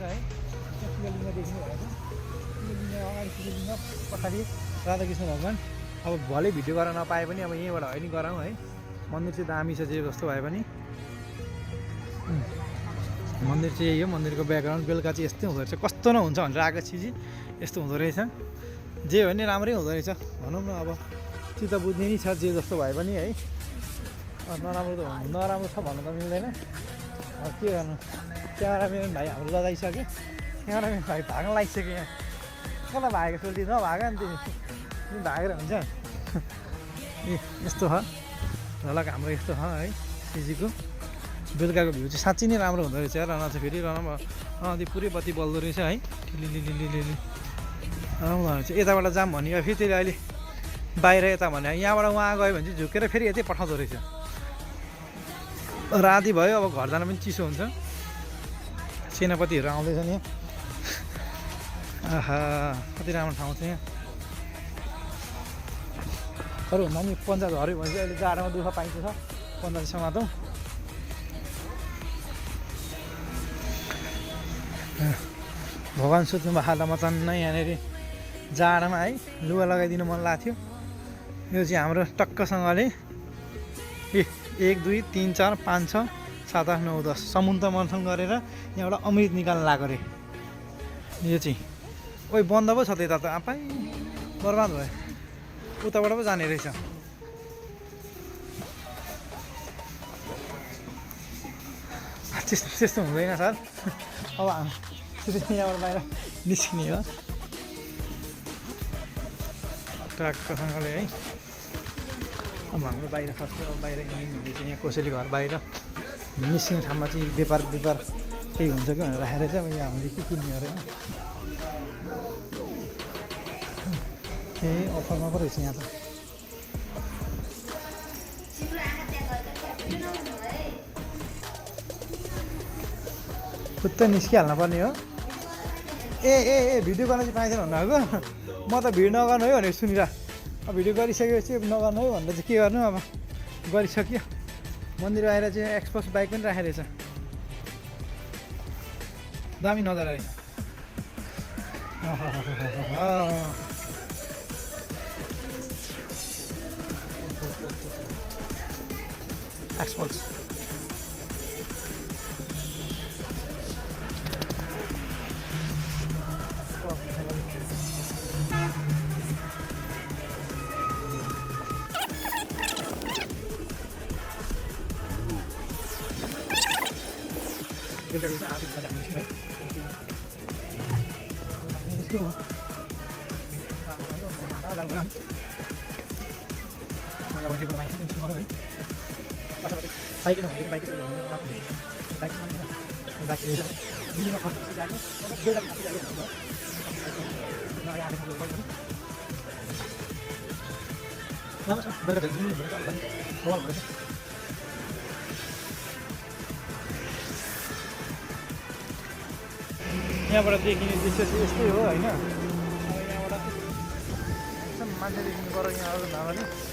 है शिवलिङ्ग देख्नु भएको शिवलिङ्ग अगाडि शिवलिङ्ग पछाडि राधाकृष्ण भगवान् अब भलै भिडियो गर्न नपाए पनि अब यहीँबाट है नि गराउँ है मन्दिर चाहिँ दामी छ जे जस्तो भए पनि मन्दिर चाहिँ यही हो मन्दिरको ब्याकग्राउन्ड बेलुका चाहिँ यस्तै हुँदो रहेछ कस्तो नहुन्छ भनेर आएको चिज यस्तो हुँदो रहेछ जे हो नि राम्रै हुँदो रहेछ भनौँ न अब चित्त बुझ्ने नि छ जे जस्तो भए पनि है नराम्रो त नराम्रो छ भन्नु त मिल्दैन अब के गर्नु क्यामेराम्यान भाइ हाम्रो लगाइसक्यो क्यामेराम्यान भाइ भाग्न लागिसक्यो यहाँ कता भागेको सोल्टी नभाग नि तिमी भागेर हुन्छ यस्तो छ झलक हाम्रो यस्तो छ है सिजीको बेलुकाको भ्यू चाहिँ साँच्चै नै राम्रो हुँदो रहेछ रन चाहिँ फेरि रन त्यो पुरै बत्ती बल्दो रहेछ है लिलिलिलिलिलि राम्रो रहेछ यताबाट जाम भने फेरि त्यसले अहिले बाहिर यता भने यहाँबाट उहाँ गयो भने चाहिँ झुकेर फेरि यतै पठाउँदो रहेछ राति भयो अब घर जान पनि चिसो हुन्छ सेनापतिहरू आउँदैछन् यहाँ आहा कति राम्रो ठाउँ छ यहाँ अरूभन्दा नि पञ्चायत हऱ्यो भने चाहिँ अहिले जाडोमा दुःख पाइन्छ छ पञ्चायत समातौँ भगवान् सोध्नु भएको त म चन्नै यहाँनिर जाडोमा है लुगा लगाइदिनु मन लाग्थ्यो यो चाहिँ हाम्रो टक्कसँगले 1 2 3 4 5 6 7 8 9 10 समुद्र मन्थन गरेर यहाँबाट अमृत निकाल्न लाग्यो अरे यो चाहिँ ओइ बन्द पो छ त्यता त आपाइ बर्बाद भयो उताबाट पो जाने रहेछ त्यस्तो हुँदैन सर अब यहाँबाट बाहिर निस्किने हो ट्र्याकसँगले है अब हाम्रो बाहिर फर्स्ट अब बाहिर हिँड्ने चाहिँ यहाँ कसैले घर बाहिर निस्किने ठाउँमा चाहिँ व्यापार केही हुन्छ कि भनेर राखेर चाहिँ अब यहाँ हामीले के किन्ने अरे ए अफरमा पो रहेछ यहाँ त खुट्टा निस्किहाल्न पर्ने हो ए भिडियो गर्न चाहिँ पाइँदैन भन्नुभएको म त भिडियो नगर्नु है भनेर सुनिरह अब भिडियो गरिसकेपछि नगर्नु है भनेर चाहिँ के गर्नु अब गरिसक्यो मन्दिर आएर चाहिँ एक्सपोस बाइक पनि राखेको रहेछ दामी नजारा रहेछ एक्सपोस यहाँबाट देखिने दृश्य चाहिँ यस्तै हो होइन अब यहाँबाट मान्छे देखिनु पर्यो यहाँ अरू नभए